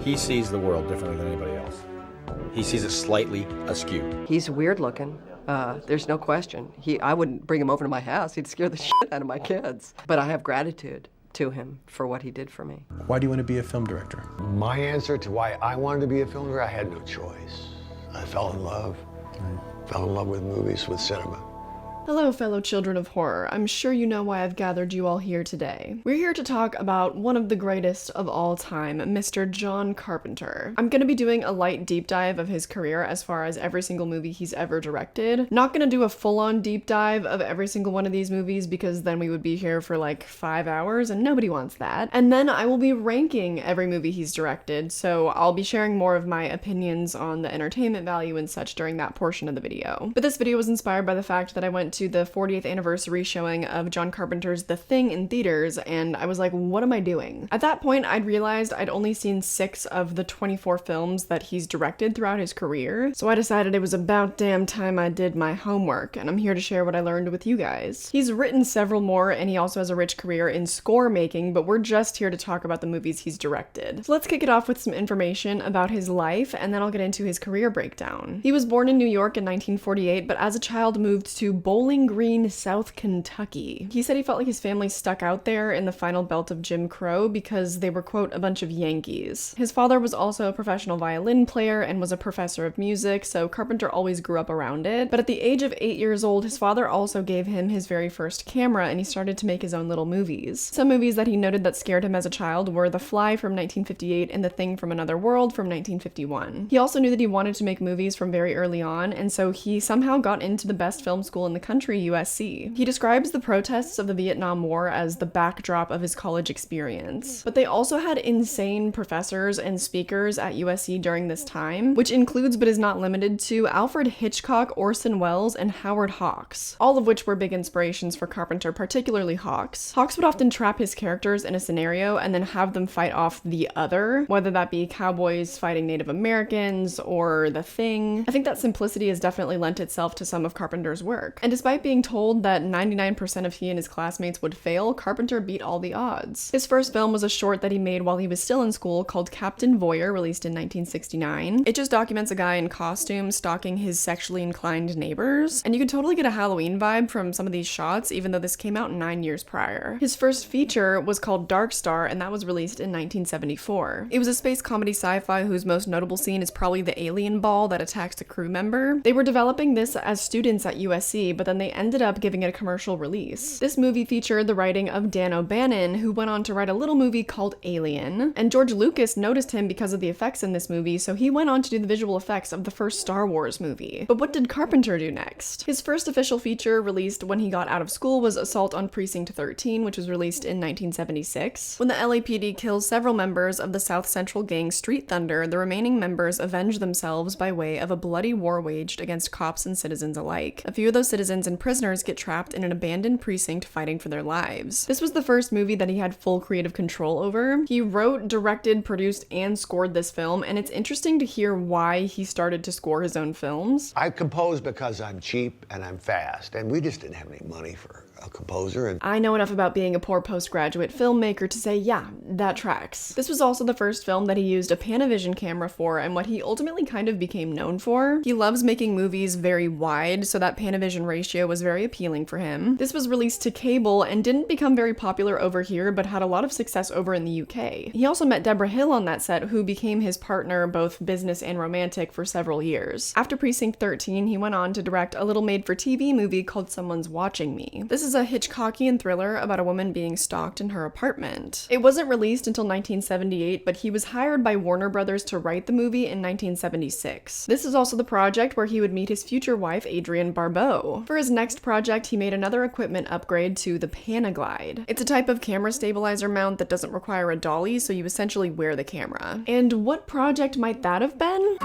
He sees the world differently than anybody else. He sees it slightly askew. He's weird looking. There's no question. I wouldn't bring him over to my house. He'd scare the shit out of my kids. But I have gratitude to him for what he did for me. Why do you want to be a film director? My answer to why I wanted to be a film director, I had no choice. I fell in love. Fell in love with movies, with cinema. Hello, fellow children of horror. I'm sure you know why I've gathered you all here today. We're here to talk about one of the greatest of all time, Mr. John Carpenter. I'm gonna be doing a light deep dive of his career as far as every single movie he's ever directed. Not gonna do a full-on deep dive of every single one of these movies because then we would be here for like 5 hours and nobody wants that. And then I will be ranking every movie he's directed, so I'll be sharing more of my opinions on the entertainment value and such during that portion of the video. But this video was inspired by the fact that I went to the 40th anniversary showing of John Carpenter's The Thing in theaters, and I was like, what am I doing? At that point, I'd realized I'd only seen 6 of the 24 films that he's directed throughout his career, so I decided it was about damn time I did my homework, and I'm here to share what I learned with you guys. He's written several more, and he also has a rich career in score making, but we're just here to talk about the movies he's directed. So let's kick it off with some information about his life, and then I'll get into his career breakdown. He was born in New York in 1948, but as a child moved to Bowling Green, South Kentucky. He said he felt like his family stuck out there in the final belt of Jim Crow because they were, quote, a bunch of Yankees. His father was also a professional violin player and was a professor of music, so Carpenter always grew up around it. But at the age of 8 years old, his father also gave him his very first camera and he started to make his own little movies. Some movies that he noted that scared him as a child were The Fly from 1958 and The Thing from Another World from 1951. He also knew that he wanted to make movies from very early on, and so he somehow got into the best film school in the country, USC. He describes the protests of the Vietnam War as the backdrop of his college experience. But they also had insane professors and speakers at USC during this time, which includes but is not limited to Alfred Hitchcock, Orson Welles, and Howard Hawks, all of which were big inspirations for Carpenter, particularly Hawks. Hawks would often trap his characters in a scenario and then have them fight off the other, whether that be cowboys fighting Native Americans or The Thing. I think that simplicity has definitely lent itself to some of Carpenter's work. And despite being told that 99% of he and his classmates would fail, Carpenter beat all the odds. His first film was a short that he made while he was still in school called Captain Voyeur, released in 1969. It just documents a guy in costume stalking his sexually inclined neighbors, and you can totally get a Halloween vibe from some of these shots, even though this came out 9 years prior. His first feature was called Darkstar, and that was released in 1974. It was a space comedy sci-fi whose most notable scene is probably the alien ball that attacks a crew member. They were developing this as students at USC, but then they ended up giving it a commercial release. This movie featured the writing of Dan O'Bannon, who went on to write a little movie called Alien, and George Lucas noticed him because of the effects in this movie, so he went on to do the visual effects of the first Star Wars movie. But what did Carpenter do next? His first official feature, released when he got out of school, was Assault on Precinct 13, which was released in 1976. When the LAPD kills several members of the South Central gang Street Thunder, the remaining members avenge themselves by way of a bloody war waged against cops and citizens alike. A few of those citizens and prisoners get trapped in an abandoned precinct fighting for their lives. This was the first movie that he had full creative control over. He wrote, directed, produced, and scored this film, and it's interesting to hear why he started to score his own films. I compose because I'm cheap and I'm fast, and we just didn't have any money for a composer. And I know enough about being a poor postgraduate filmmaker to say, yeah, that tracks. This was also the first film that he used a Panavision camera for, and what he ultimately kind of became known for. He loves making movies very wide, so that Panavision ratio was very appealing for him. This was released to cable and didn't become very popular over here, but had a lot of success over in the UK. He also met Deborah Hill on that set, who became his partner, both business and romantic, for several years. After Precinct 13, he went on to direct a little made-for-TV movie called Someone's Watching Me. This is a Hitchcockian thriller about a woman being stalked in her apartment. It wasn't released until 1978, but he was hired by Warner Brothers to write the movie in 1976. This is also the project where he would meet his future wife, Adrienne Barbeau. For his next project, he made another equipment upgrade to the Panaglide. It's a type of camera stabilizer mount that doesn't require a dolly, so you essentially wear the camera. And what project might that have been?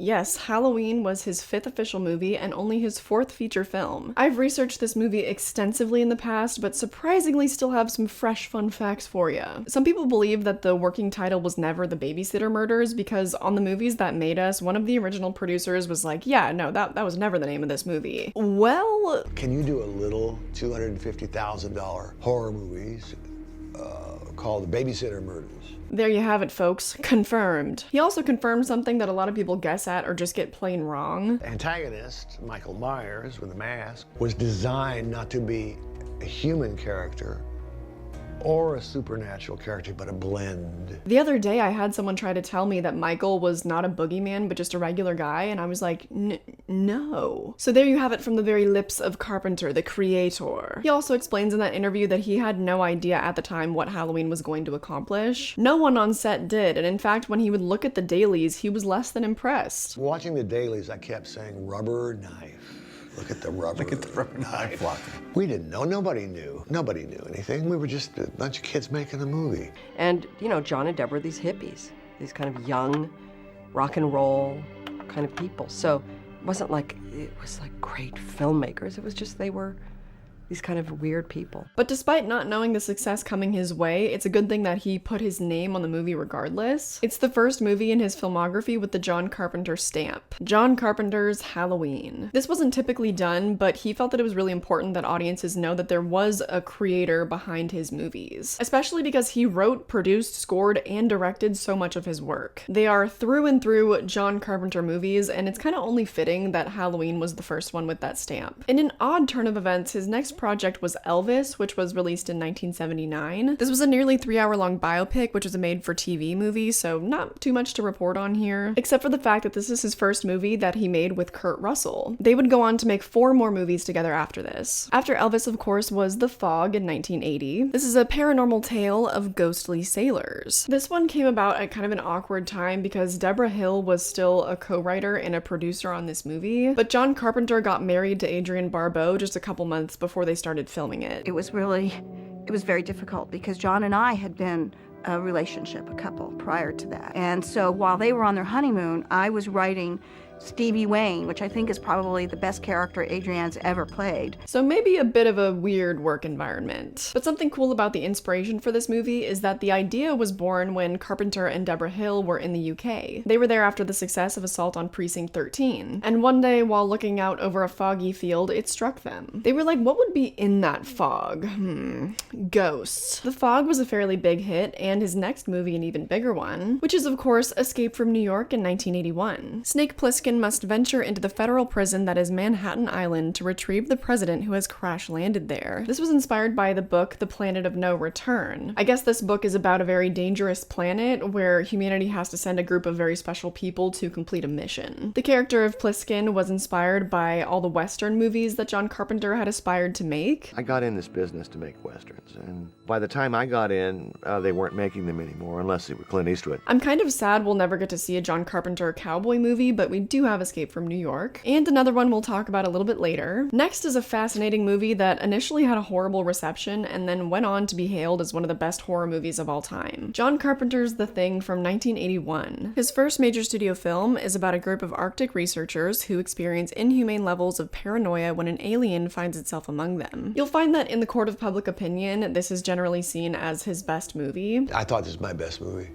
Yes, Halloween was his 5th official movie and only his 4th feature film. I've researched this movie extensively in the past, but surprisingly still have some fresh fun facts for you. Some people believe that the working title was never The Babysitter Murders because on The Movies That Made Us, one of the original producers was like, yeah, no, that was never the name of this movie. Well... Can you do a little $250,000 horror movies called The Babysitter Murders. There you have it, folks. Confirmed. He also confirmed something that a lot of people guess at or just get plain wrong. Antagonist, Michael Myers with a mask, was designed not to be a human character or a supernatural character, but a blend. The other day, I had someone try to tell me that Michael was not a boogeyman, but just a regular guy, and I was like, no. So there you have it from the very lips of Carpenter, the creator. He also explains in that interview that he had no idea at the time what Halloween was going to accomplish. No one on set did, and in fact, when he would look at the dailies, he was less than impressed. Watching the dailies, I kept saying, rubber knife. Look at the rubber knife. We didn't know. Nobody knew. Nobody knew anything. We were just a bunch of kids making a movie. And, you know, John and Deborah, these hippies, these kind of young, rock and roll kind of people. So it wasn't like, it was like great filmmakers. It was just they were these kind of weird people. But despite not knowing the success coming his way, it's a good thing that he put his name on the movie regardless. It's the first movie in his filmography with the John Carpenter stamp. John Carpenter's Halloween. This wasn't typically done, but he felt that it was really important that audiences know that there was a creator behind his movies. Especially because he wrote, produced, scored, and directed so much of his work. They are through and through John Carpenter movies, and it's kind of only fitting that Halloween was the first one with that stamp. In an odd turn of events, his next project was Elvis, which was released in 1979. This was a nearly 3-hour-long biopic, which was a made-for-TV movie, so not too much to report on here, except for the fact that this is his first movie that he made with Kurt Russell. They would go on to make 4 more movies together after this. After Elvis, of course, was The Fog in 1980. This is a paranormal tale of ghostly sailors. This one came about at kind of an awkward time because Deborah Hill was still a co-writer and a producer on this movie, but John Carpenter got married to Adrienne Barbeau just a couple months before they started filming it. It was very difficult because John and I had been a relationship, a couple, prior to that. And so while they were on their honeymoon, I was writing Stevie Wayne, which I think is probably the best character Adrienne's ever played. So maybe a bit of a weird work environment. But something cool about the inspiration for this movie is that the idea was born when Carpenter and Deborah Hill were in the UK. They were there after the success of Assault on Precinct 13. And one day, while looking out over a foggy field, it struck them. They were like, what would be in that fog? Ghosts. The Fog was a fairly big hit, and his next movie an even bigger one, which is of course Escape from New York in 1981. Snake Plissken must venture into the federal prison that is Manhattan Island to retrieve the president who has crash-landed there. This was inspired by the book The Planet of No Return. I guess this book is about a very dangerous planet where humanity has to send a group of very special people to complete a mission. The character of Plissken was inspired by all the Western movies that John Carpenter had aspired to make. I got in this business to make Westerns, and by the time I got in, they weren't making them anymore, unless they were Clint Eastwood. I'm kind of sad we'll never get to see a John Carpenter cowboy movie, but we do have Escape from New York, and another one we'll talk about a little bit later. Next is a fascinating movie that initially had a horrible reception and then went on to be hailed as one of the best horror movies of all time. John Carpenter's The Thing from 1981. His first major studio film is about a group of Arctic researchers who experience inhumane levels of paranoia when an alien finds itself among them. You'll find that in the court of public opinion, this is generally seen as his best movie. I thought this was my best movie.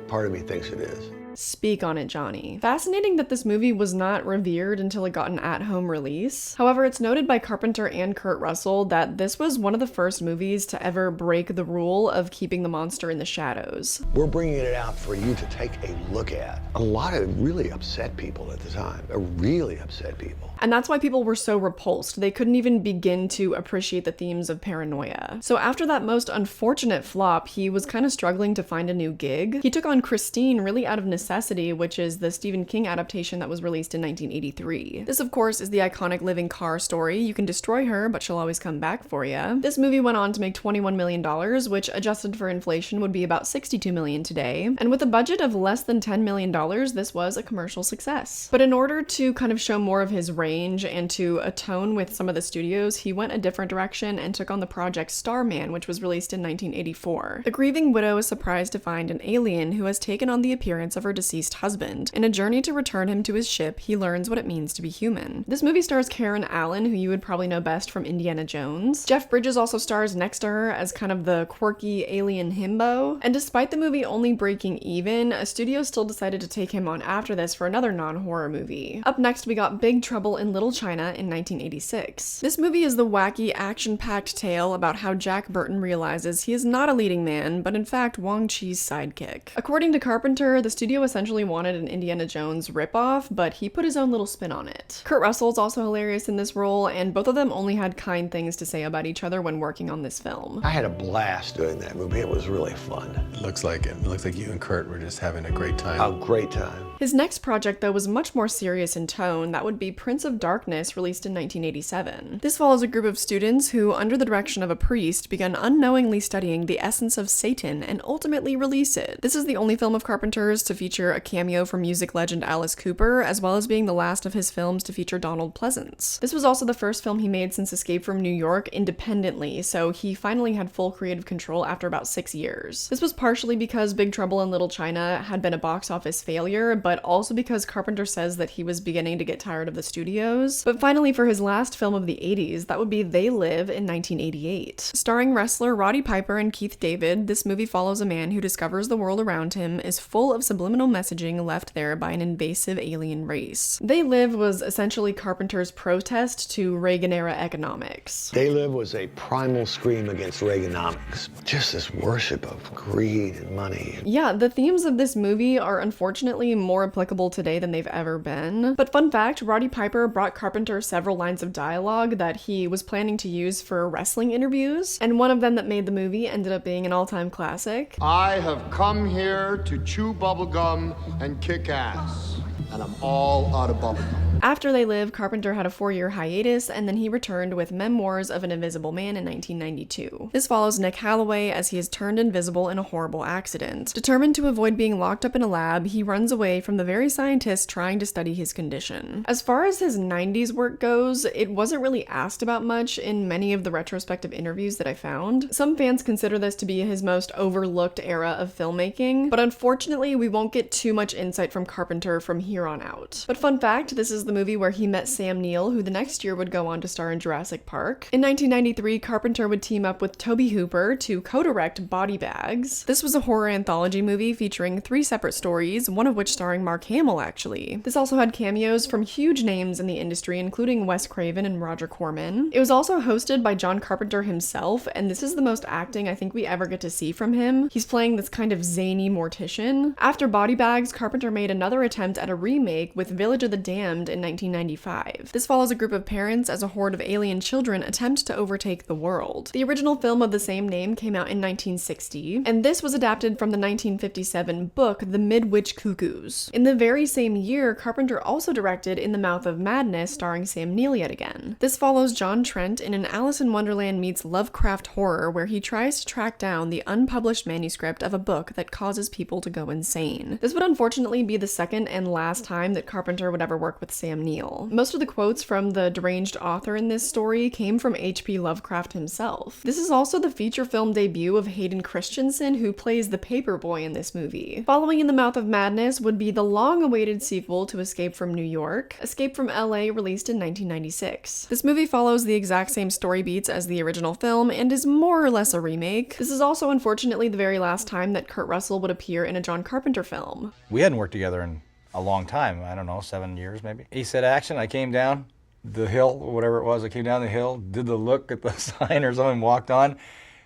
Part of me thinks it is. Speak on it, Johnny. Fascinating that this movie was not revered until it got an at-home release. However, it's noted by Carpenter and Kurt Russell that this was one of the first movies to ever break the rule of keeping the monster in the shadows. We're bringing it out for you to take a look at. A lot of really upset people at the time. Really upset people. And that's why people were so repulsed. They couldn't even begin to appreciate the themes of paranoia. So after that most unfortunate flop, he was kind of struggling to find a new gig. He took on Christine really out of necessity, which is the Stephen King adaptation that was released in 1983. This, of course, is the iconic living car story. You can destroy her, but she'll always come back for you. This movie went on to make $21 million, which adjusted for inflation would be about $62 million today. And with a budget of less than $10 million, this was a commercial success. But in order to kind of show more of his range and to atone with some of the studios, he went a different direction and took on the project Starman, which was released in 1984. The Grieving Widow is surprised to find an alien who has taken on the appearance of her deceased husband. In a journey to return him to his ship, he learns what it means to be human. This movie stars Karen Allen, who you would probably know best from Indiana Jones. Jeff Bridges also stars next to her as kind of the quirky alien himbo. And despite the movie only breaking even, a studio still decided to take him on after this for another non-horror movie. Up next, we got Big Trouble in Little China in 1986. This movie is the wacky, action-packed tale about how Jack Burton realizes he is not a leading man, but in fact Wong Chi's sidekick. According to Carpenter, the studio essentially wanted an Indiana Jones ripoff, but he put his own little spin on it. Kurt Russell's also hilarious in this role, and both of them only had kind things to say about each other when working on this film. I had a blast doing that movie. It was really fun. It looks like you and Kurt were just having a great time. A great time. His next project, though, was much more serious in tone. That would be Prince of Darkness, released in 1987. This follows a group of students who, under the direction of a priest, began unknowingly studying the essence of Satan and ultimately release it. This is the only film of Carpenter's to feature a cameo from music legend Alice Cooper, as well as being the last of his films to feature Donald Pleasance. This was also the first film he made since Escape from New York independently, so he finally had full creative control after about 6 years. This was partially because Big Trouble in Little China had been a box office failure, but also because Carpenter says that he was beginning to get tired of the studios. But finally, for his last film of the 80s, that would be They Live in 1988. Starring wrestler Roddy Piper and Keith David, this movie follows a man who discovers the world around him is full of subliminal messaging left there by an invasive alien race. They Live was essentially Carpenter's protest to Reagan-era economics. They Live was a primal scream against Reaganomics. Just this worship of greed and money. Yeah, the themes of this movie are unfortunately more applicable today than they've ever been. But fun fact, Roddy Piper brought Carpenter several lines of dialogue that he was planning to use for wrestling interviews, and one of them that made the movie ended up being an all-time classic. I have come here to chew bubblegum and kick ass, and I'm all out of bubblegum. After They Live, Carpenter had a 4-year hiatus, and then he returned with Memoirs of an Invisible Man in 1992. This follows Nick Holloway as he is turned invisible in a horrible accident. Determined to avoid being locked up in a lab, he runs away from the very scientists trying to study his condition. As far as his 90s work goes, it wasn't really asked about much in many of the retrospective interviews that I found. Some fans consider this to be his most overlooked era of filmmaking, but unfortunately we won't get too much insight from Carpenter from here on out. But fun fact, this is the movie where he met Sam Neill, who the next year would go on to star in Jurassic Park. In 1993, Carpenter would team up with Tobe Hooper to co-direct Body Bags. This was a horror anthology movie featuring 3 separate stories, one of which starring Mark Hamill, actually. This also had cameos from huge names in the industry, including Wes Craven and Roger Corman. It was also hosted by John Carpenter himself, and this is the most acting I think we ever get to see from him. He's playing this kind of zany mortician. After Body Bags, Carpenter made another attempt at a remake with Village of the Damned in 1995. This follows a group of parents as a horde of alien children attempt to overtake the world. The original film of the same name came out in 1960, and this was adapted from the 1957 book The Midwich Cuckoos. In the very same year, Carpenter also directed In the Mouth of Madness, starring Sam Neill yet again. This follows John Trent in an Alice in Wonderland meets Lovecraft horror where he tries to track down the unpublished manuscript of a book that causes people to go insane. This would unfortunately be the second and last time that Carpenter would ever work with Sam Neill. Most of the quotes from the deranged author in this story came from H.P. Lovecraft himself. This is also the feature film debut of Hayden Christensen, who plays the paperboy in this movie. Following In the Mouth of Madness would be the long-awaited sequel to Escape from New York, Escape from LA, released in 1996. This movie follows the exact same story beats as the original film and is more or less a remake. This is also unfortunately the very last time that Kurt Russell would appear in a John Carpenter film. We hadn't worked together in a long time. I don't know, 7 years maybe. He said action. I came down the hill, whatever it was. I came down the hill, did the look at the sign or something, walked on,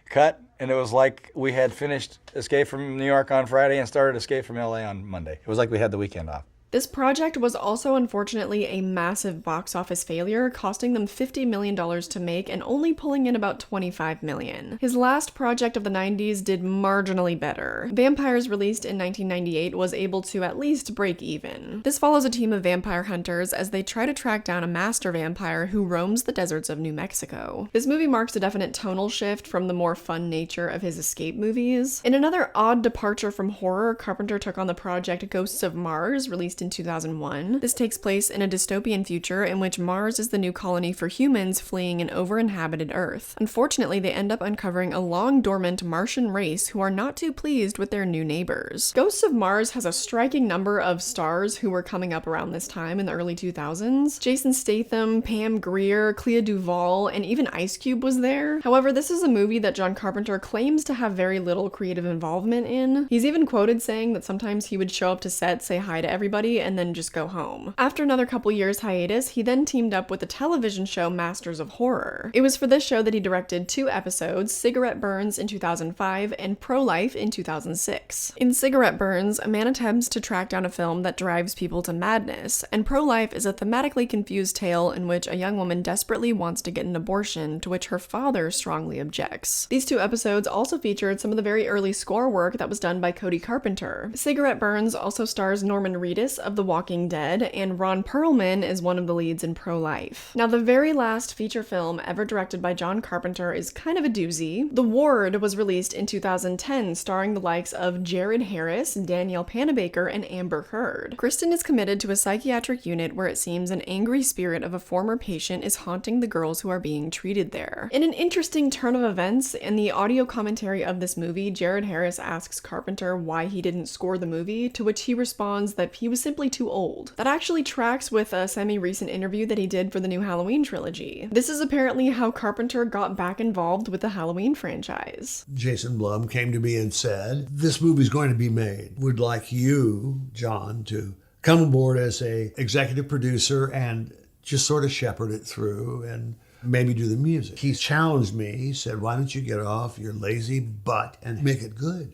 cut, and it was like we had finished Escape from New York on Friday and started Escape from LA on Monday. It was like we had the weekend off. This project was also unfortunately a massive box office failure, costing them $50 million to make and only pulling in about $25 million. His last project of the 90s did marginally better. Vampires, released in 1998, was able to at least break even. This follows a team of vampire hunters as they try to track down a master vampire who roams the deserts of New Mexico. This movie marks a definite tonal shift from the more fun nature of his escape movies. In another odd departure from horror, Carpenter took on the project Ghosts of Mars, released released in 2001. This takes place in a dystopian future in which Mars is the new colony for humans fleeing an over-inhabited Earth. Unfortunately, they end up uncovering a long-dormant Martian race who are not too pleased with their new neighbors. Ghosts of Mars has a striking number of stars who were coming up around this time in the early 2000s. Jason Statham, Pam Grier, Clea Duvall, and even Ice Cube was there. However, this is a movie that John Carpenter claims to have very little creative involvement in. He's even quoted saying that sometimes he would show up to set, say hi to everybody, and then just go home. After another couple years hiatus, he then teamed up with the television show Masters of Horror. It was for this show that he directed 2 episodes, Cigarette Burns in 2005 and Pro-Life in 2006. In Cigarette Burns, a man attempts to track down a film that drives people to madness, and Pro-Life is a thematically confused tale in which a young woman desperately wants to get an abortion, to which her father strongly objects. These 2 episodes also featured some of the very early score work that was done by Cody Carpenter. Cigarette Burns also stars Norman Reedus of The Walking Dead, and Ron Perlman is one of the leads in Pro-Life. Now, the very last feature film ever directed by John Carpenter is kind of a doozy. The Ward was released in 2010, starring the likes of Jared Harris, Danielle Panabaker, and Amber Heard. Kristen is committed to a psychiatric unit where it seems an angry spirit of a former patient is haunting the girls who are being treated there. In an interesting turn of events, in the audio commentary of this movie, Jared Harris asks Carpenter why he didn't score the movie, to which he responds that he was simply too old. That actually tracks with a semi-recent interview that he did for the new Halloween trilogy. This is apparently how Carpenter got back involved with the Halloween franchise. Jason Blum came to me and said, this movie's going to be made. Would like you, John, to come aboard as a executive producer and just sort of shepherd it through and maybe do the music. He challenged me. He said, why don't you get off your lazy butt and make it good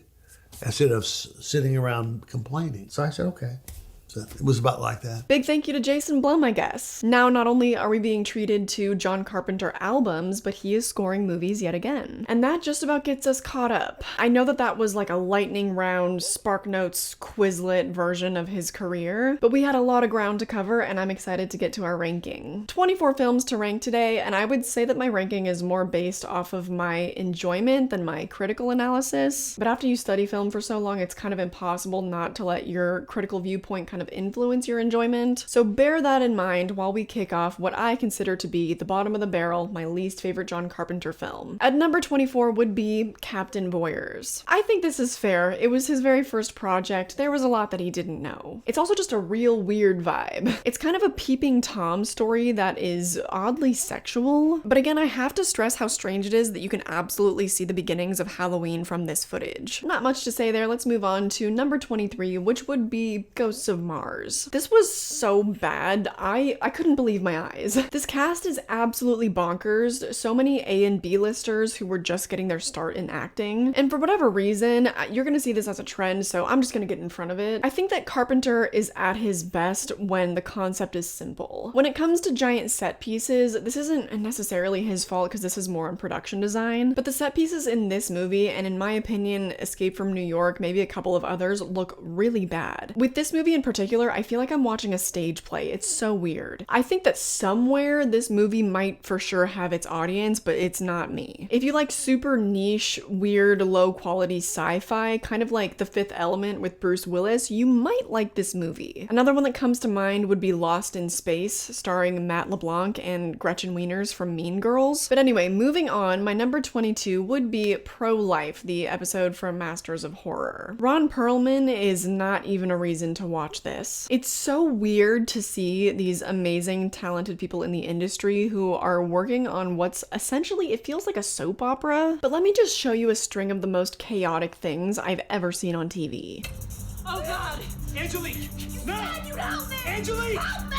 instead of sitting around complaining? So I said, okay. So it was about like that. Big thank you to Jason Blum, I guess. Now, not only are we being treated to John Carpenter albums, but he is scoring movies yet again. And that just about gets us caught up. I know that that was like a lightning round, SparkNotes Quizlet version of his career, but we had a lot of ground to cover, and I'm excited to get to our ranking. 24 films to rank today, and I would say that my ranking is more based off of my enjoyment than my critical analysis. But after you study film for so long, it's kind of impossible not to let your critical viewpoint kind of influence your enjoyment. So bear that in mind while we kick off what I consider to be the bottom of the barrel, my least favorite John Carpenter film. At number 24 would be Captain Voyeurs. I think this is fair. It was his very first project. There was a lot that he didn't know. It's also just a real weird vibe. It's kind of a peeping Tom story that is oddly sexual. But again, I have to stress how strange it is that you can absolutely see the beginnings of Halloween from this footage. Not much to say there. Let's move on to number 23, which would be Ghosts of Mars. This was so bad. I couldn't believe my eyes. This cast is absolutely bonkers. So many A and B listers who were just getting their start in acting. And for whatever reason, you're gonna see this as a trend, so I'm just gonna get in front of it. I think that Carpenter is at his best when the concept is simple. When it comes to giant set pieces, this isn't necessarily his fault because this is more on production design, but the set pieces in this movie, and in my opinion, Escape from New York, maybe a couple of others, look really bad. With this movie in particular, I feel like I'm watching a stage play. It's so weird. I think that somewhere this movie might for sure have its audience, but it's not me. If you like super niche, weird, low quality sci-fi, kind of like The Fifth Element with Bruce Willis, you might like this movie. Another one that comes to mind would be Lost in Space, starring Matt LeBlanc and Gretchen Wieners from Mean Girls. But anyway, moving on, my number 22 would be Pro-Life, the episode from Masters of Horror. Ron Perlman is not even a reason to watch this. It's so weird to see these amazing, talented people in the industry who are working on what's essentially, it feels like a soap opera. But let me just show you a string of the most chaotic things I've ever seen on TV. Oh God! Angelique! No! You help me! Angelique! Help me!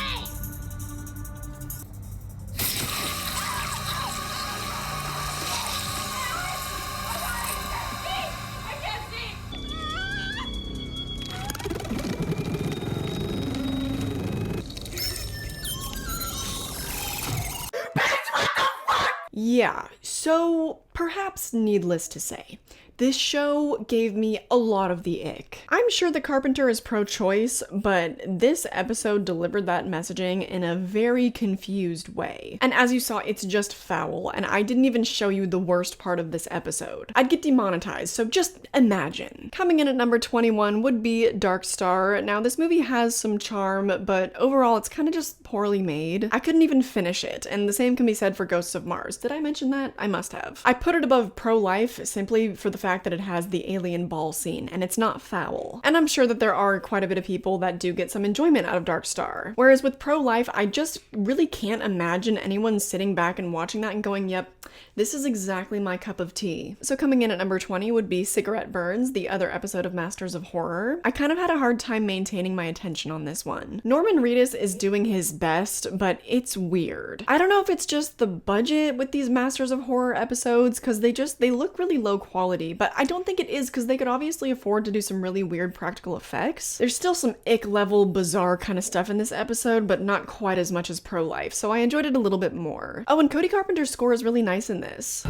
Yeah, so perhaps needless to say, This show gave me a lot of the ick. I'm sure that Carpenter is pro-choice, but this episode delivered that messaging in a very confused way. And as you saw, it's just foul, and I didn't even show you the worst part of this episode. I'd get demonetized, so just imagine. Coming in at number 21 would be Darkstar. Now, this movie has some charm, but overall it's kind of just poorly made. I couldn't even finish it, and the same can be said for Ghosts of Mars. Did I mention that? I must have. I put it above Pro-Life simply for the fact that it has the alien ball scene, and it's not foul. And I'm sure that there are quite a bit of people that do get some enjoyment out of Darkstar. Whereas with Pro-Life, I just really can't imagine anyone sitting back and watching that and going, yep, this is exactly my cup of tea. So coming in at number 20 would be Cigarette Burns, the other episode of Masters of Horror. I kind of had a hard time maintaining my attention on this one. Norman Reedus is doing his best, but it's weird. I don't know if it's just the budget with these Masters of Horror episodes, because they look really low quality, but I don't think it is because they could obviously afford to do some really weird practical effects. There's still some ick level bizarre kind of stuff in this episode, but not quite as much as Pro-Life, so I enjoyed it a little bit more. Oh, and Cody Carpenter's score is really nice in this.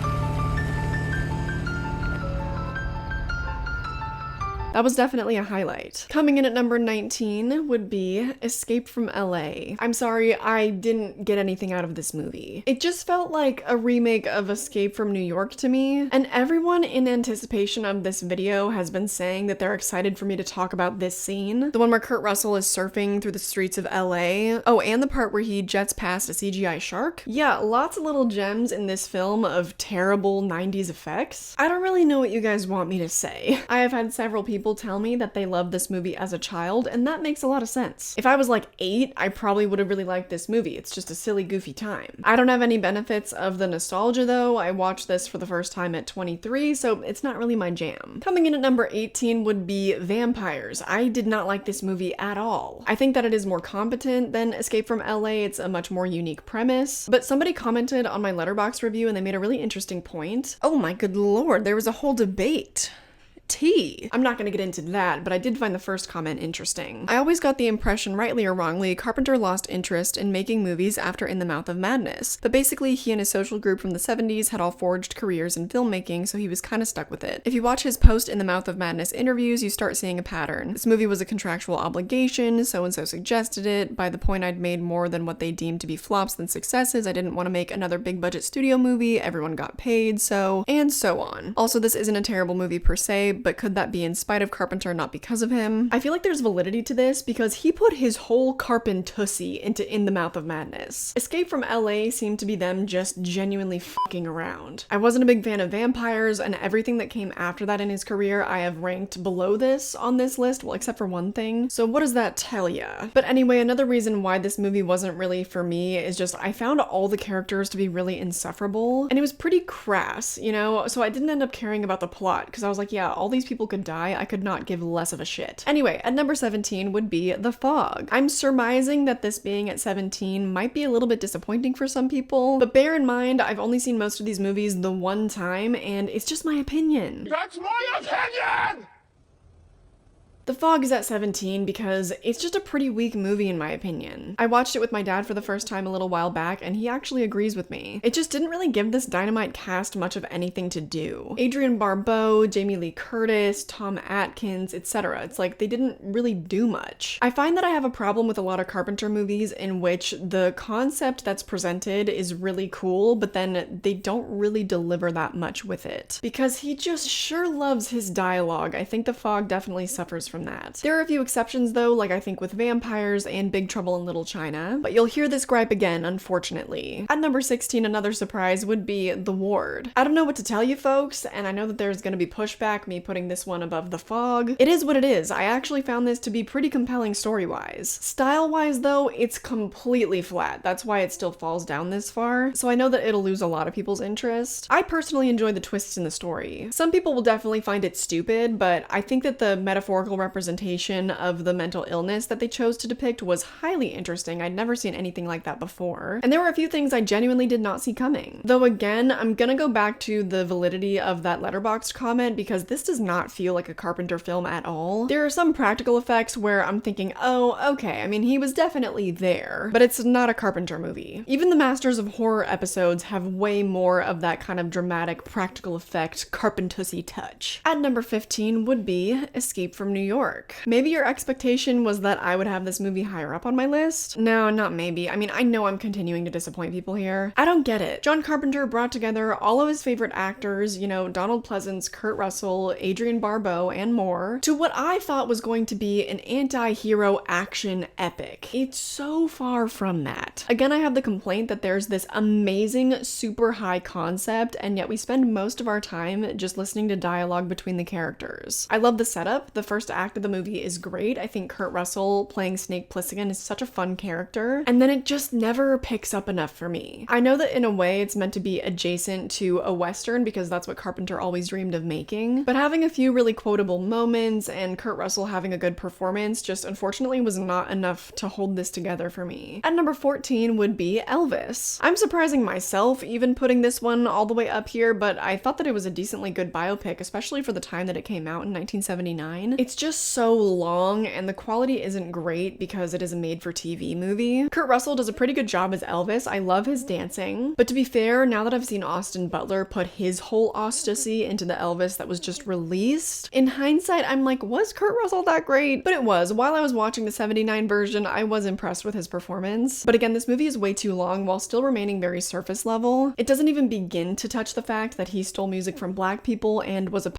That was definitely a highlight. Coming in at number 19 would be Escape from LA. I'm sorry, I didn't get anything out of this movie. It just felt like a remake of Escape from New York to me, and everyone in anticipation of this video has been saying that they're excited for me to talk about this scene. The one where Kurt Russell is surfing through the streets of LA. Oh, and the part where he jets past a CGI shark. Yeah, lots of little gems in this film of terrible 90s effects. I don't really know what you guys want me to say. I have had several people tell me that they loved this movie as a child, and that makes a lot of sense. If I was like 8, I probably would have really liked this movie. It's just a silly, goofy time. I don't have any benefits of the nostalgia though. I watched this for the first time at 23, so it's not really my jam. Coming in at number 18 would be Vampires. I did not like this movie at all. I think that it is more competent than Escape from LA. It's a much more unique premise, but somebody commented on my Letterboxd review and they made a really interesting point. Oh my good lord, there was a whole debate. Tea. I'm not going to get into that, but I did find the first comment interesting. I always got the impression, rightly or wrongly, Carpenter lost interest in making movies after In the Mouth of Madness, but basically he and his social group from the 70s had all forged careers in filmmaking, so he was kind of stuck with it. If you watch his post In the Mouth of Madness interviews, you start seeing a pattern. This movie was a contractual obligation, so-and-so suggested it. By the point I'd made more than what they deemed to be flops than successes, I didn't want to make another big budget studio movie, everyone got paid, so, and so on. Also, this isn't a terrible movie per se, but could that be in spite of Carpenter, not because of him? I feel like there's validity to this because he put his whole Carpentussy into In the Mouth of Madness. Escape from LA seemed to be them just genuinely fucking around. I wasn't a big fan of Vampires, and everything that came after that in his career I have ranked below this on this list, well, except for one thing. So what does that tell ya? But anyway, another reason why this movie wasn't really for me is just I found all the characters to be really insufferable, and it was pretty crass, you know? So I didn't end up caring about the plot because I was like, yeah, all these people could die, I could not give less of a shit. Anyway, at number 17 would be The Fog. I'm surmising that this being at 17 might be a little bit disappointing for some people, but bear in mind, I've only seen most of these movies the one time, and it's just my opinion. That's my opinion! The Fog is at 17 because it's just a pretty weak movie in my opinion. I watched it with my dad for the first time a little while back and he actually agrees with me. It just didn't really give this dynamite cast much of anything to do. Adrienne Barbeau, Jamie Lee Curtis, Tom Atkins, etc. It's like they didn't really do much. I find that I have a problem with a lot of Carpenter movies in which the concept that's presented is really cool, but then they don't really deliver that much with it. Because he just sure loves his dialogue. I think The Fog definitely suffers from that. There are a few exceptions though, like I think with Vampires and Big Trouble in Little China, but you'll hear this gripe again, unfortunately. At number 16, another surprise would be The Ward. I don't know what to tell you folks, and I know that there's gonna be pushback, me putting this one above The Fog. It is what it is. I actually found this to be pretty compelling story-wise. Style-wise though, it's completely flat. That's why it still falls down this far, so I know that it'll lose a lot of people's interest. I personally enjoy the twists in the story. Some people will definitely find it stupid, but I think that the metaphorical representation of the mental illness that they chose to depict was highly interesting. I'd never seen anything like that before. And there were a few things I genuinely did not see coming. Though again, I'm gonna go back to the validity of that Letterboxd comment because this does not feel like a Carpenter film at all. There are some practical effects where I'm thinking, oh, okay, I mean, he was definitely there, but it's not a Carpenter movie. Even the Masters of Horror episodes have way more of that kind of dramatic practical effect Carpentussy touch. At number 15 would be Escape from New York. Maybe your expectation was that I would have this movie higher up on my list? No, not maybe. I mean, I know I'm continuing to disappoint people here. I don't get it. John Carpenter brought together all of his favorite actors, you know, Donald Pleasance, Kurt Russell, Adrienne Barbeau, and more, to what I thought was going to be an anti-hero action epic. It's so far from that. Again, I have the complaint that there's this amazing, super high concept, and yet we spend most of our time just listening to dialogue between the characters. I love the setup. The first act of the movie is great. I think Kurt Russell playing Snake Plissken is such a fun character, and then it just never picks up enough for me. I know that in a way it's meant to be adjacent to a Western because that's what Carpenter always dreamed of making, but having a few really quotable moments and Kurt Russell having a good performance just unfortunately was not enough to hold this together for me. At number 14 would be Elvis. I'm surprising myself even putting this one all the way up here, but I thought that it was a decently good biopic, especially for the time that it came out in 1979. It's just so long and the quality isn't great because it is a made-for-TV movie. Kurt Russell does a pretty good job as Elvis. I love his dancing, but to be fair, now that I've seen Austin Butler put his whole apostasy into the Elvis that was just released, in hindsight, I'm like, was Kurt Russell that great? But it was. While I was watching the 79 version, I was impressed with his performance. But again, this movie is way too long while still remaining very surface level. It doesn't even begin to touch the fact that he stole music from Black people and was a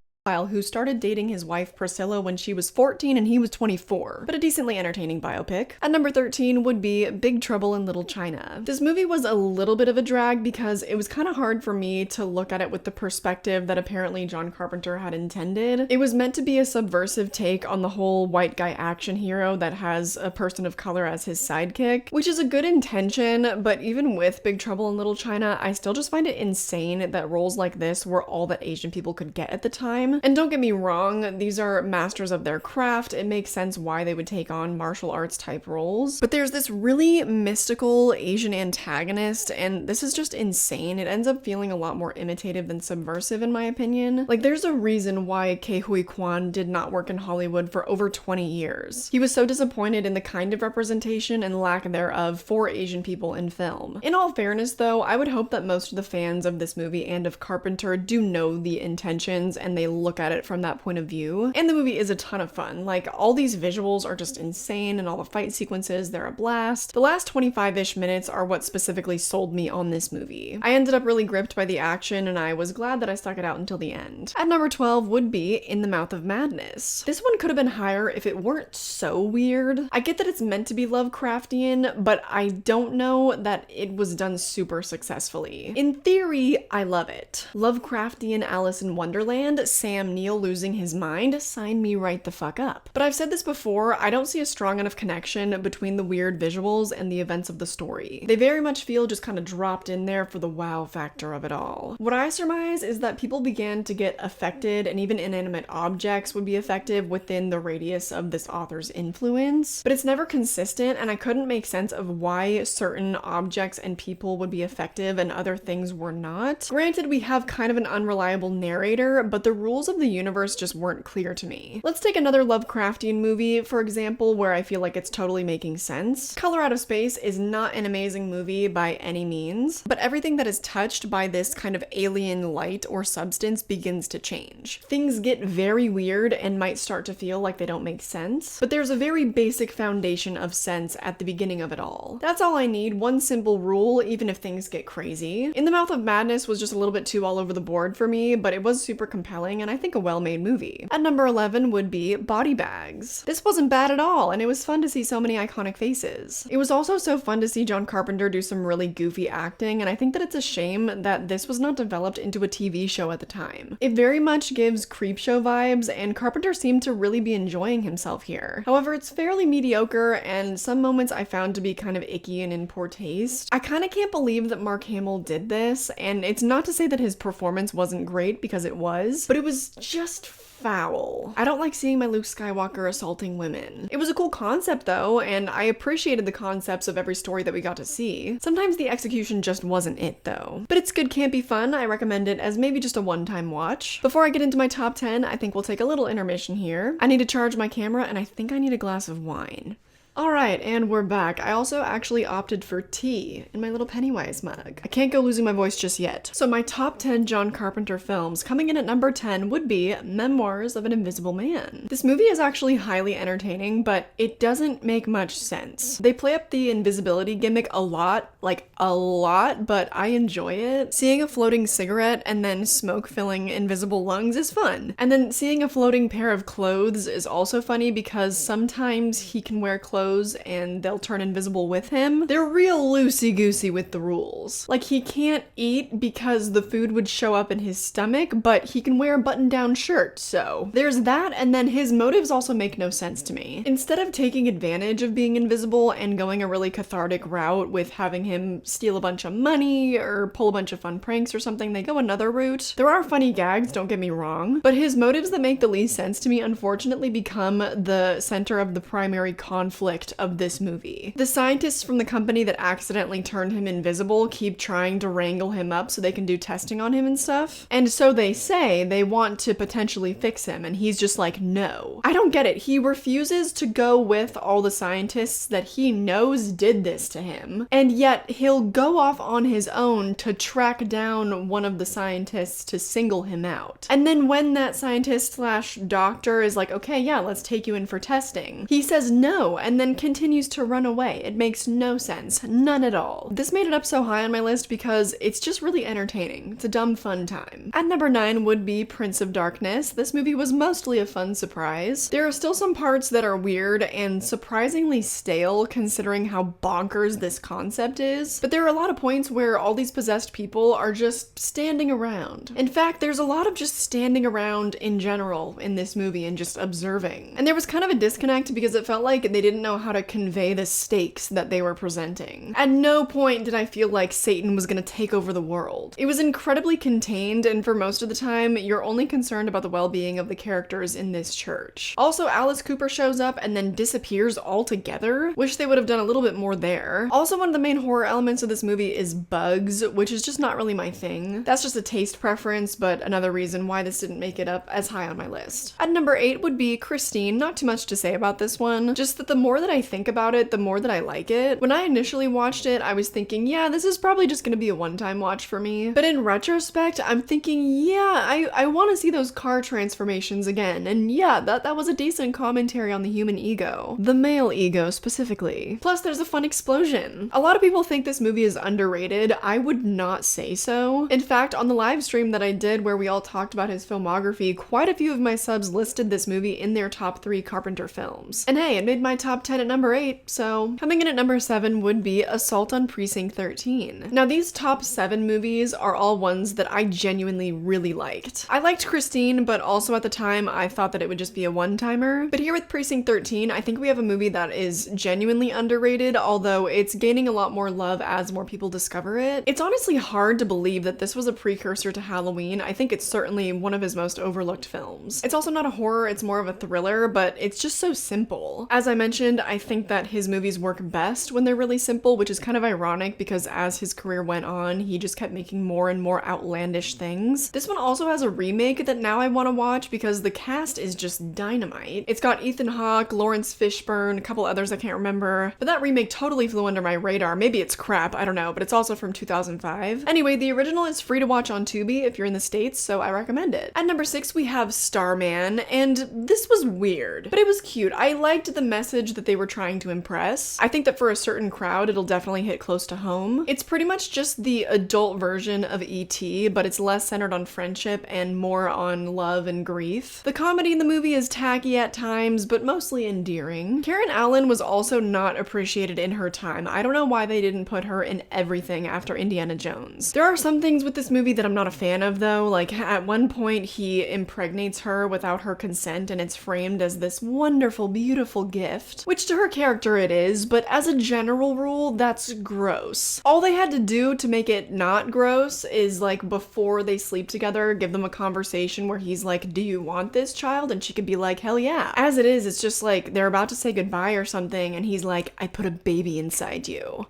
who started dating his wife Priscilla when she was 14 and he was 24, but a decently entertaining biopic. At number 13 would be Big Trouble in Little China. This movie was a little bit of a drag because it was kind of hard for me to look at it with the perspective that apparently John Carpenter had intended. It was meant to be a subversive take on the whole white guy action hero that has a person of color as his sidekick, which is a good intention, but even with Big Trouble in Little China, I still just find it insane that roles like this were all that Asian people could get at the time. And don't get me wrong, these are masters of their craft. It makes sense why they would take on martial arts type roles. But there's this really mystical Asian antagonist, and this is just insane. It ends up feeling a lot more imitative than subversive in my opinion. Like, there's a reason why Ke Huy Quan did not work in Hollywood for over 20 years. He was so disappointed in the kind of representation and lack thereof for Asian people in film. In all fairness though, I would hope that most of the fans of this movie and of Carpenter do know the intentions and they look at it from that point of view. And the movie is a ton of fun. Like, all these visuals are just insane and all the fight sequences, they're a blast. The last 25-ish minutes are what specifically sold me on this movie. I ended up really gripped by the action and I was glad that I stuck it out until the end. At number 12 would be In the Mouth of Madness. This one could have been higher if it weren't so weird. I get that it's meant to be Lovecraftian, but I don't know that it was done super successfully. In theory, I love it. Lovecraftian Alice in Wonderland, Sam Neill losing his mind, sign me right the fuck up. But I've said this before, I don't see a strong enough connection between the weird visuals and the events of the story. They very much feel just kind of dropped in there for the wow factor of it all. What I surmise is that people began to get affected, and even inanimate objects would be effective within the radius of this author's influence, but it's never consistent, and I couldn't make sense of why certain objects and people would be effective and other things were not. Granted, we have kind of an unreliable narrator, but the rules of the universe just weren't clear to me. Let's take another Lovecraftian movie, for example, where I feel like it's totally making sense. Color Out of Space is not an amazing movie by any means, but everything that is touched by this kind of alien light or substance begins to change. Things get very weird and might start to feel like they don't make sense, but there's a very basic foundation of sense at the beginning of it all. That's all I need, one simple rule, even if things get crazy. In the Mouth of Madness was just a little bit too all over the board for me, but it was super compelling and I think a well-made movie. At number 11 would be Body Bags. This wasn't bad at all, and it was fun to see so many iconic faces. It was also so fun to see John Carpenter do some really goofy acting, and I think that it's a shame that this was not developed into a TV show at the time. It very much gives Creepshow vibes, and Carpenter seemed to really be enjoying himself here. However, it's fairly mediocre, and some moments I found to be kind of icky and in poor taste. I kind of can't believe that Mark Hamill did this, and it's not to say that his performance wasn't great, because it was, but it was was just foul. I don't like seeing my Luke Skywalker assaulting women. It was a cool concept though, and I appreciated the concepts of every story that we got to see. Sometimes the execution just wasn't it though. But it's good campy fun. I recommend it as maybe just a one-time watch. Before I get into my top 10, I think we'll take a little intermission here. I need to charge my camera, and I think I need a glass of wine. Alright, and we're back. I also actually opted for tea in my little Pennywise mug. I can't go losing my voice just yet. So my top 10 John Carpenter films, coming in at number 10 would be Memoirs of an Invisible Man. This movie is actually highly entertaining, but it doesn't make much sense. They play up the invisibility gimmick a lot, but I enjoy it. Seeing a floating cigarette and then smoke filling invisible lungs is fun. And then seeing a floating pair of clothes is also funny because sometimes he can wear clothes and they'll turn invisible with him. They're real loosey-goosey with the rules. Like, he can't eat because the food would show up in his stomach, but he can wear a button-down shirt, so there's that, and then his motives also make no sense to me. Instead of taking advantage of being invisible and going a really cathartic route with having him steal a bunch of money or pull a bunch of fun pranks or something, they go another route. There are funny gags, don't get me wrong, but his motives that make the least sense to me unfortunately become the center of the primary conflict of this movie. The scientists from the company that accidentally turned him invisible keep trying to wrangle him up so they can do testing on him and stuff. And so they say they want to potentially fix him, and he's just like, no. I don't get it. He refuses to go with all the scientists that he knows did this to him, and yet he'll go off on his own to track down one of the scientists to single him out. And then when that scientist/doctor is like, okay, yeah, let's take you in for testing, he says no, and then continues to run away. It makes no sense. None at all. This made it up so high on my list because it's just really entertaining. It's a dumb fun time. At number 9 would be Prince of Darkness. This movie was mostly a fun surprise. There are still some parts that are weird and surprisingly stale considering how bonkers this concept is, but there are a lot of points where all these possessed people are just standing around. In fact, there's a lot of just standing around in general in this movie and just observing. And there was kind of a disconnect because it felt like they didn't know how to convey the stakes that they were presenting. At no point did I feel like Satan was gonna take over the world. It was incredibly contained, and for most of the time, you're only concerned about the well-being of the characters in this church. Also, Alice Cooper shows up and then disappears altogether. Wish they would have done a little bit more there. Also, one of the main horror elements of this movie is bugs, which is just not really my thing. That's just a taste preference, but another reason why this didn't make it up as high on my list. At number 8 would be Christine. Not too much to say about this one, just that the more that I think about it, the more that I like it. When I initially watched it, I was thinking, yeah, this is probably just gonna be a one-time watch for me. But in retrospect, I'm thinking, yeah, I want to see those car transformations again. And yeah, that was a decent commentary on the human ego. The male ego, specifically. Plus, there's a fun explosion. A lot of people think this movie is underrated. I would not say so. In fact, on the live stream that I did where we all talked about his filmography, quite a few of my subs listed this movie in their top 3 Carpenter films. And hey, it made my top 10 at number 8, so coming in at number 7 would be Assault on Precinct 13. Now, these top 7 movies are all ones that I genuinely really liked. I liked Christine, but also at the time I thought that it would just be a one-timer. But here with Precinct 13, I think we have a movie that is genuinely underrated, although it's gaining a lot more love as more people discover it. It's honestly hard to believe that this was a precursor to Halloween. I think it's certainly one of his most overlooked films. It's also not a horror, it's more of a thriller, but it's just so simple. As I mentioned, I think that his movies work best when they're really simple, which is kind of ironic because as his career went on, he just kept making more and more outlandish things. This one also has a remake that now I want to watch because the cast is just dynamite. It's got Ethan Hawke, Lawrence Fishburne, a couple others I can't remember, but that remake totally flew under my radar. Maybe it's crap, I don't know, but it's also from 2005. Anyway, the original is free to watch on Tubi if you're in the States, so I recommend it. At number 6, we have Starman, and this was weird, but it was cute. I liked the message that they were trying to impress. I think that for a certain crowd, it'll definitely hit close to home. It's pretty much just the adult version of E.T., but it's less centered on friendship and more on love and grief. The comedy in the movie is tacky at times, but mostly endearing. Karen Allen was also not appreciated in her time. I don't know why they didn't put her in everything after Indiana Jones. There are some things with this movie that I'm not a fan of though, like at one point he impregnates her without her consent and it's framed as this wonderful, beautiful gift, which which to her character it is, but as a general rule, that's gross. All they had to do to make it not gross is like before they sleep together, give them a conversation where he's like, do you want this child? And she could be like, hell yeah. As it is, it's just like they're about to say goodbye or something and he's like, I put a baby inside you.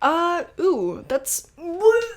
Ooh, that's...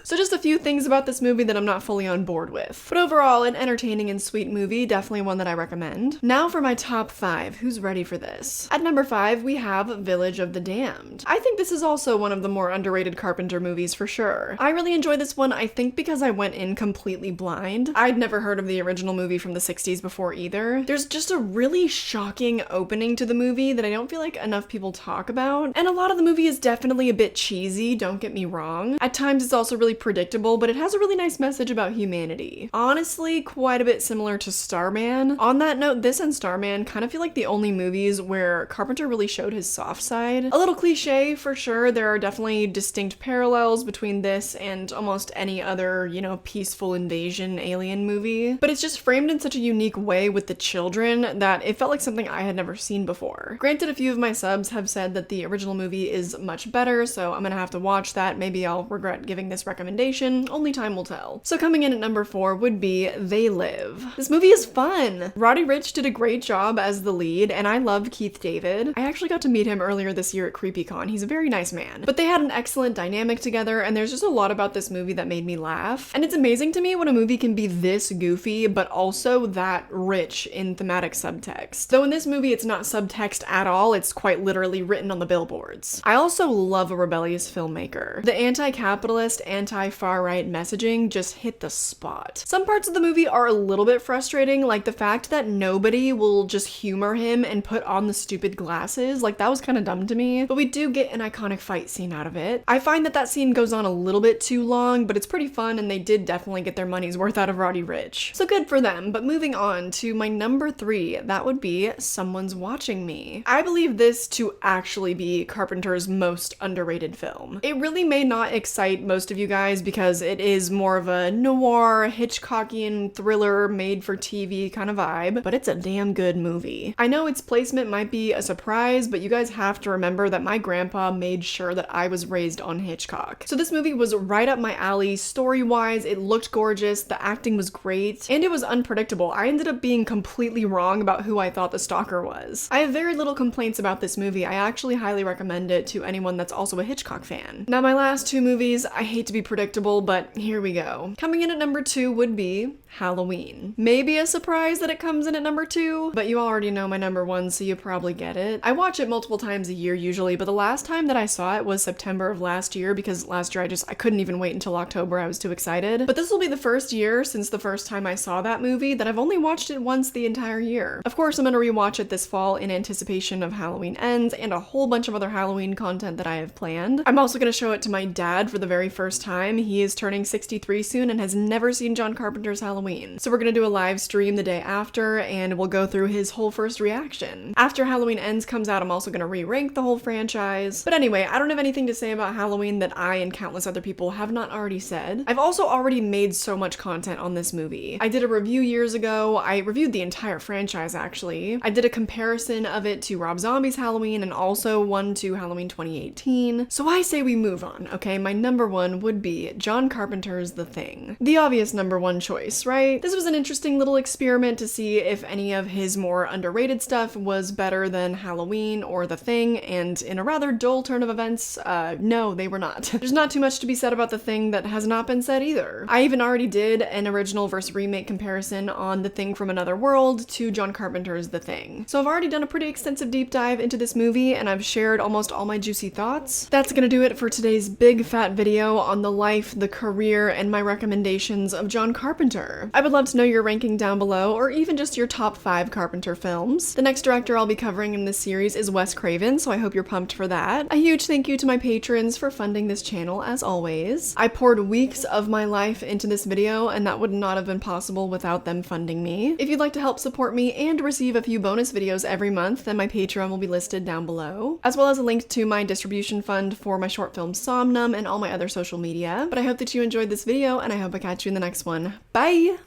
So just a few things about this movie that I'm not fully on board with. But overall, an entertaining and sweet movie, definitely one that I recommend. Now for my top 5. Who's ready for this? At number 5, we have Village of the Damned. I think this is also one of the more underrated Carpenter movies for sure. I really enjoy this one, I think because I went in completely blind. I'd never heard of the original movie from the 60s before either. There's just a really shocking opening to the movie that I don't feel like enough people talk about. And a lot of the movie is definitely a bit cheesy, don't get me wrong. At times it's also really predictable, but it has a really nice message about humanity. Honestly, quite a bit similar to Starman. On that note, this and Starman kind of feel like the only movies where Carpenter really showed his soft side. A little cliche for sure, there are definitely distinct parallels between this and almost any other, you know, peaceful invasion alien movie, but it's just framed in such a unique way with the children that it felt like something I had never seen before. Granted, a few of my subs have said that the original movie is much better, so I'm gonna have to watch that. Maybe I'll regret giving this recommendation, only time will tell. So coming in at number 4 would be They Live. This movie is fun. Roddy Ricch did a great job as the lead, and I love Keith David. I actually got to meet him earlier this year at CreepyCon. He's a very nice man. But they had an excellent dynamic together, and there's just a lot about this movie that made me laugh. And it's amazing to me when a movie can be this goofy, but also that rich in thematic subtext. Though in this movie, it's not subtext at all, it's quite literally written on the billboards. I also love a rebellious filmmaker. The anti-capitalist, anti-far-right messaging just hit the spot. Some parts of the movie are a little bit frustrating, like the fact that nobody will just humor him and put on the stupid glasses. Like, that was kind of dumb to me, but we do get an iconic fight scene out of it. I find that that scene goes on a little bit too long, but it's pretty fun and they did definitely get their money's worth out of Roddy Ricch. So good for them. But moving on to my number 3, that would be Someone's Watching Me. I believe this to actually be Carpenter's most underrated film. It really may not excite most of you guys because it is more of a noir, Hitchcockian thriller made for TV kind of vibe, but it's a damn good movie. I know its placement might be a surprise, but you guys have to remember that my grandpa made sure that I was raised on Hitchcock. So this movie was right up my alley story-wise, it looked gorgeous, the acting was great, and it was unpredictable. I ended up being completely wrong about who I thought the stalker was. I have very little complaints about this movie. I actually highly recommend it to anyone that's also a Hitchcock fan. Now my last 2 movies, I hate to be predictable, but here we go. Coming in at number 2 would be Halloween. Maybe a surprise that it comes in at number 2, but you already know my number 1, so you probably get it. I watch it multiple times a year usually, but the last time that I saw it was September of last year because last year I couldn't even wait until October. I was too excited. But this will be the first year since the first time I saw that movie that I've only watched it once the entire year. Of course, I'm gonna rewatch it this fall in anticipation of Halloween Ends and a whole bunch of other Halloween content that I have planned. I'm also gonna show it to my dad for the very first time. He is turning 63 soon and has never seen John Carpenter's Halloween. So we're gonna do a live stream the day after and we'll go through his whole first reaction. After Halloween Ends comes out, I'm also gonna re-rank the whole franchise. But anyway, I don't have anything to say about Halloween that I and countless other people have not already said. I've also already made so much content on this movie. I did a review years ago. I reviewed the entire franchise actually. I did a comparison of it to Rob Zombie's Halloween and also one to Halloween 2018. So I say we move on, okay? My number 1 would be John Carpenter's The Thing. The obvious number 1 choice, right? This was an interesting little experiment to see if any of his more underrated stuff was better than Halloween or The Thing, and in a rather dull turn of events, no, they were not. There's not too much to be said about The Thing that has not been said either. I even already did an original versus remake comparison on The Thing from Another World to John Carpenter's The Thing. So I've already done a pretty extensive deep dive into this movie and I've shared almost all my juicy thoughts. That's gonna do it for today's big fat video on the life, the career, and my recommendations of John Carpenter. I would love to know your ranking down below or even just your top 5 Carpenter films. The next director I'll be covering in this series is Wes Craven, so I hope you're pumped for that. A huge thank you to my patrons for funding this channel as always. I poured weeks of my life into this video and that would not have been possible without them funding me. If you'd like to help support me and receive a few bonus videos every month, then my Patreon will be listed down below, as well as a link to my distribution fund for my short film Somnum and all my other social media. But I hope that you enjoyed this video and I hope I catch you in the next one. Bye!